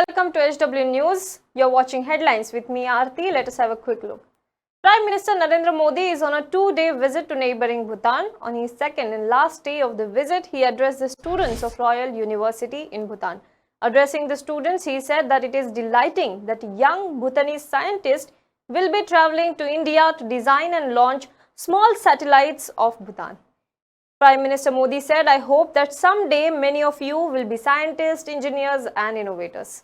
welcome to HW News. You're watching headlines with me, Aarti. Let us have a quick look. Prime Minister Narendra Modi is on a two-day visit to neighbouring Bhutan. On his second and last day of the visit, he addressed the students of Royal University in Bhutan. Addressing the students, he said that it is delighting that young Bhutanese scientists will be travelling to India to design and launch small satellites of Bhutan. Prime Minister Modi said, "I hope that someday many of you will be scientists, engineers and innovators."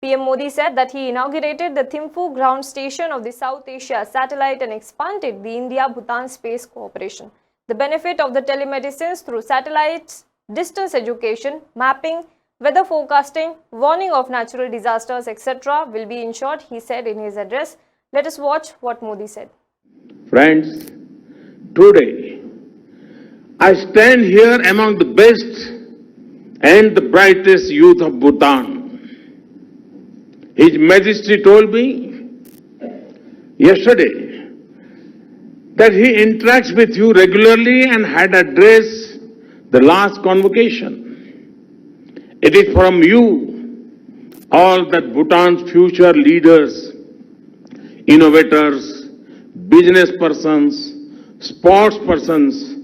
PM Modi said that he inaugurated the Thimphu ground station of the South Asia satellite and expanded the India-Bhutan space cooperation. The benefit of the telemedicine through satellites, distance education, mapping, weather forecasting, warning of natural disasters, etc. will be ensured, he said in his address. Let us watch what Modi said. Friends, today I stand here among the best and the brightest youth of Bhutan. His Majesty told me yesterday that he interacts with you regularly and had addressed the last convocation. It is from you all that Bhutan's future leaders, innovators, business persons, sports persons,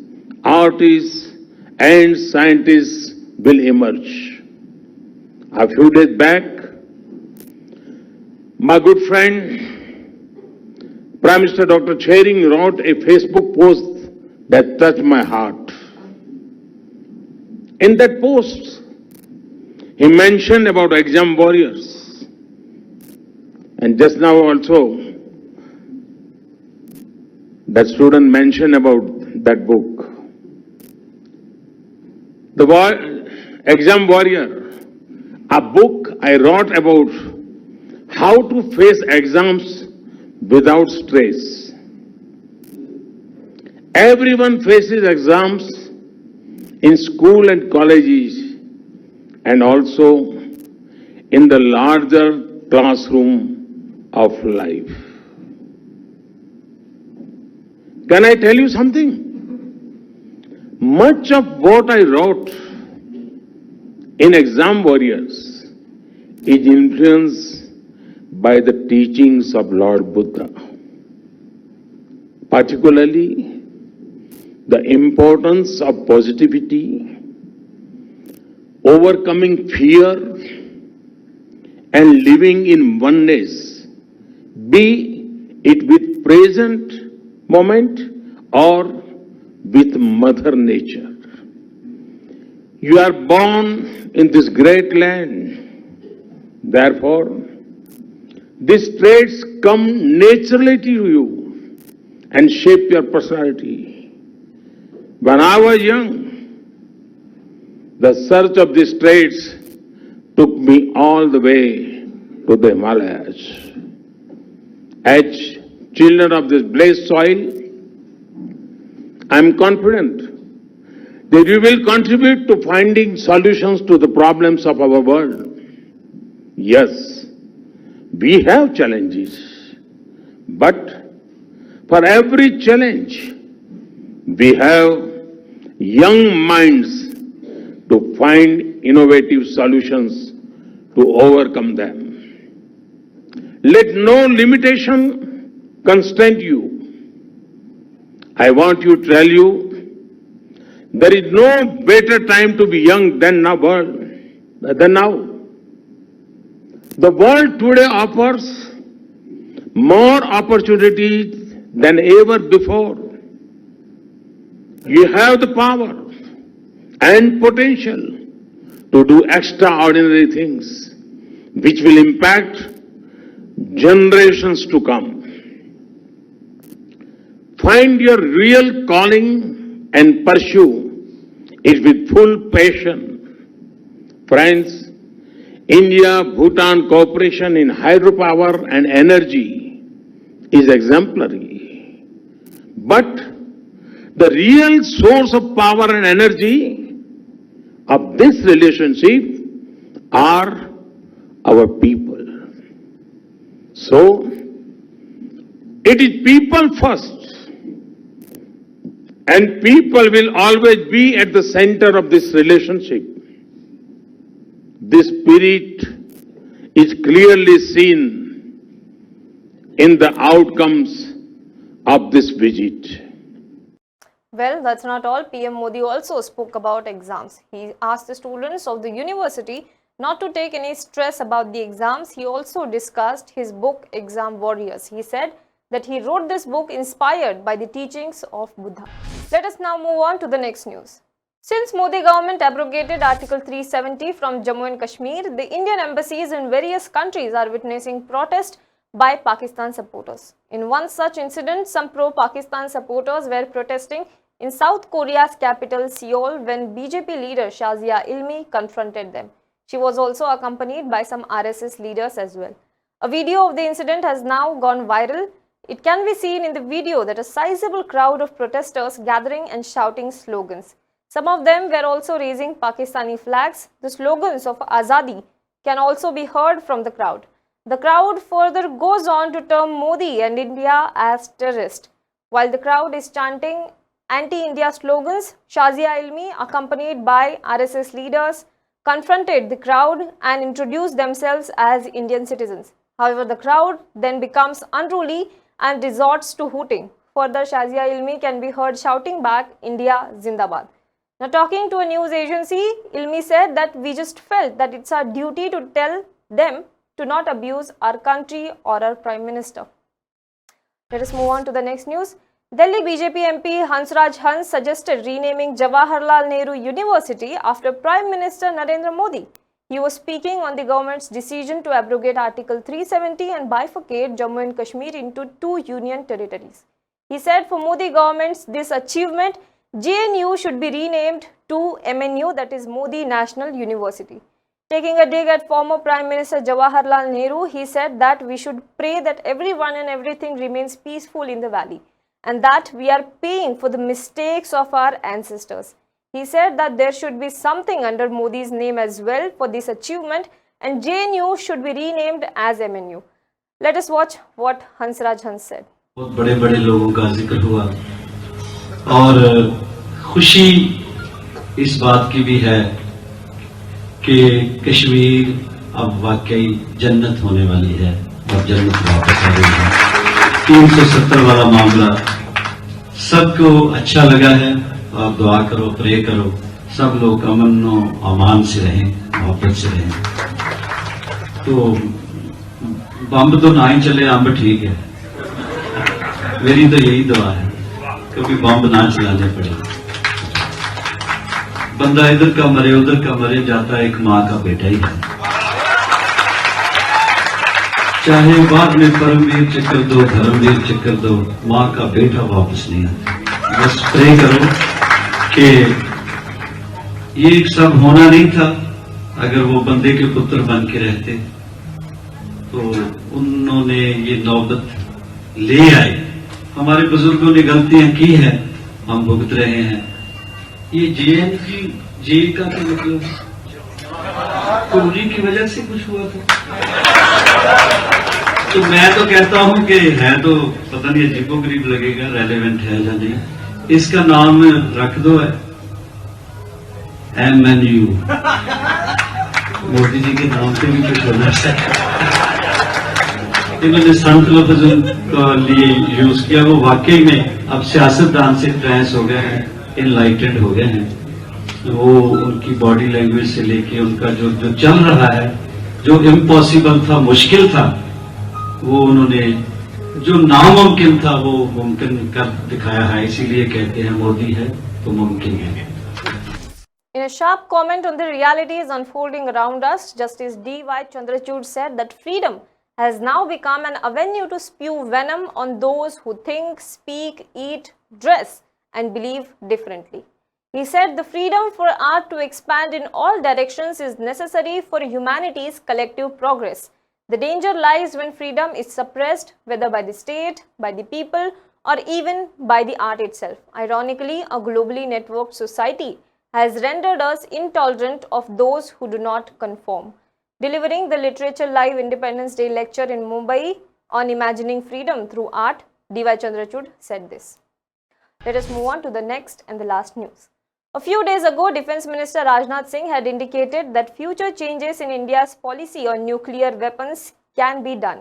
artists and scientists will emerge. A few days back, my good friend, Prime Minister Dr. Chering wrote a Facebook post that touched my heart. In that post, he mentioned about exam warriors. And just now also, that student mentioned about that book. The Exam Warrior, a book I wrote about how to face exams without stress. Everyone faces exams in school and colleges and also in the larger classroom of life. Can I tell you something? Much of what I wrote in Exam Warriors is influenced by the teachings of Lord Buddha, particularly the importance of positivity, overcoming fear, and living in oneness, be it with present moment or with Mother Nature. You are born in this great land. Therefore, these traits come naturally to you and shape your personality. When I was young, the search of these traits took me all the way to the Himalayas. As children of this blessed soil, I am confident that you will contribute to finding solutions to the problems of our world. Yes, we have challenges, but for every challenge, we have young minds to find innovative solutions to overcome them. Let no limitation constrain you. I want to tell you, there is no better time to be young than now. The world today offers more opportunities than ever before. You have the power and potential to do extraordinary things which will impact generations to come. Find your real calling and pursue it with full passion. Friends, India-Bhutan cooperation in hydropower and energy is exemplary. But the real source of power and energy of this relationship are our people. So, it is people first. And people will always be at the center of this relationship. This spirit is clearly seen in the outcomes of this visit. Well, that's not all. PM Modi also spoke about exams. He asked the students of the university not to take any stress about the exams. He also discussed his book, Exam Warriors. He said that he wrote this book inspired by the teachings of Buddha. Let us now move on to the next news. Since Modi government abrogated Article 370 from Jammu and Kashmir, the Indian embassies in various countries are witnessing protest by Pakistan supporters. In one such incident, some pro-Pakistan supporters were protesting in South Korea's capital Seoul when BJP leader Shazia Ilmi confronted them. She was also accompanied by some RSS leaders as well. A video of the incident has now gone viral. It can be seen in the video that a sizable crowd of protesters gathering and shouting slogans. Some of them were also raising Pakistani flags. The slogans of Azadi can also be heard from the crowd. The crowd further goes on to term Modi and India as terrorist. While the crowd is chanting anti-India slogans, Shazia Ilmi, accompanied by RSS leaders, confronted the crowd and introduced themselves as Indian citizens. However, the crowd then becomes unruly and resorts to hooting. Further, Shazia Ilmi can be heard shouting back, India Zindabad. Now, talking to a news agency, Ilmi said that we just felt that it's our duty to tell them to not abuse our country or our Prime Minister. Let us move on to the next news. Delhi BJP MP Raj Hans suggested renaming Jawaharlal Nehru University after Prime Minister Narendra Modi. He was speaking on the government's decision to abrogate Article 370 and bifurcate Jammu and Kashmir into two union territories. He said for Modi government's this achievement, JNU should be renamed to MNU, that is Modi National University. Taking a dig at former Prime Minister Jawaharlal Nehru, he said that we should pray that everyone and everything remains peaceful in the valley and that we are paying for the mistakes of our ancestors. He said that there should be something under Modi's name as well for this achievement and JNU should be renamed as MNU. Let us watch what Raj Hans said. बहुत बड़े-बड़े लोगों का जिक्र हुआ और खुशी इस बात की भी है कि कश्मीर अब वाकई जन्नत होने वाली है और जन्नत वापस आ रही है। 370 वाला मामला सबको अच्छा लगा है। आप दुआ करो, प्रे करो, सब लोग अमन और अमान से रहें, मोहब्बत से रहें। तो बम तो ना ही चले, अम्ब ठीक है। मेरी तो यही दुआ है, कभी बम ना चलाने पड़े। बंदा इधर का मरे उधर का मरे, जाता एक माँ का बेटा ही है। चाहे बाद में परमवीर चक्कर दो, धर्मवीर चक्कर दो, माँ का बेटा वापस नहीं आता। बस प्रे करो कि ये सब होना नहीं था। अगर वो बंदे के पुत्र बन के रहते तो उन्होंने ये नौबत ले आए। हमारे बुजुर्गों ने गलतियां की हैं, हम भुगत रहे हैं। ये जे का क्या मतलब? तो उन्हीं की वजह से कुछ हुआ था। तो मैं तो कहता हूं कि है तो पता नहीं अजीबोगरीब लगेगा, रेलेवेंट है या नहीं। इसका नाम रख दो है MNU। मोदी जी के नाम से भी कुछ होना चाहिए। इन्होंने संत लफ्ज का लिए यूज किया, वो वाकई में अब सियासतदान से ट्रांस हो गए हैं, इनलाइटेंड हो गए हैं। वो उनकी बॉडी लैंग्वेज से लेके उनका जो चल रहा है, जो इम्पॉसिबल था, मुश्किल था, वो उन्होंने जो नामुमकिन था वो मुमकिन कर दिखाया है। इसीलिए कहते हैं मोदी है तो मुमकिन है। In a sharp comment on the realities unfolding around us, Justice DY Chandrachud said that freedom has now become an avenue to spew venom on those who think, speak, eat, dress and believe differently. He said the freedom for art to expand in all directions is necessary for humanity's collective progress. The danger lies when freedom is suppressed, whether by the state, by the people, or even by the art itself. Ironically, a globally networked society has rendered us intolerant of those who do not conform. Delivering the Literature Live Independence Day lecture in Mumbai on imagining freedom through art, DY Chandrachud said this. Let us move on to the next and the last news. A few days ago, Defence Minister Rajnath Singh had indicated that future changes in India's policy on nuclear weapons can be done.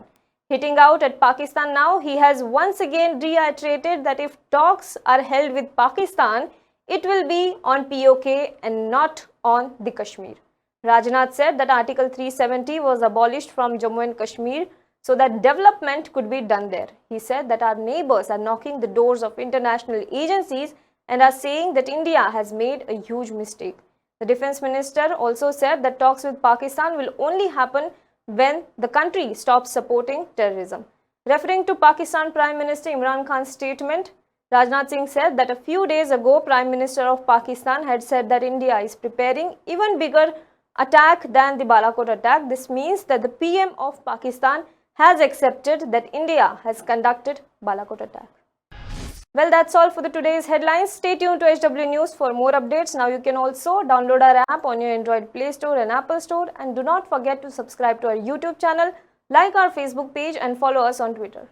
Hitting out at Pakistan now, he has once again reiterated that if talks are held with Pakistan, it will be on POK and not on the Kashmir. Rajnath said that Article 370 was abolished from Jammu and Kashmir so that development could be done there. He said that our neighbors are knocking the doors of international agencies and are saying that India has made a huge mistake. The Defence Minister also said that talks with Pakistan will only happen when the country stops supporting terrorism. Referring to Pakistan Prime Minister Imran Khan's statement, Rajnath Singh said that a few days ago, Prime Minister of Pakistan had said that India is preparing even bigger attack than the Balakot attack. This means that the PM of Pakistan has accepted that India has conducted Balakot attack. Well, that's all for the today's headlines. Stay tuned to HW News for more updates. Now you can also download our app on your Android Play Store and Apple Store. And do not forget to subscribe to our YouTube channel, like our Facebook page and follow us on Twitter.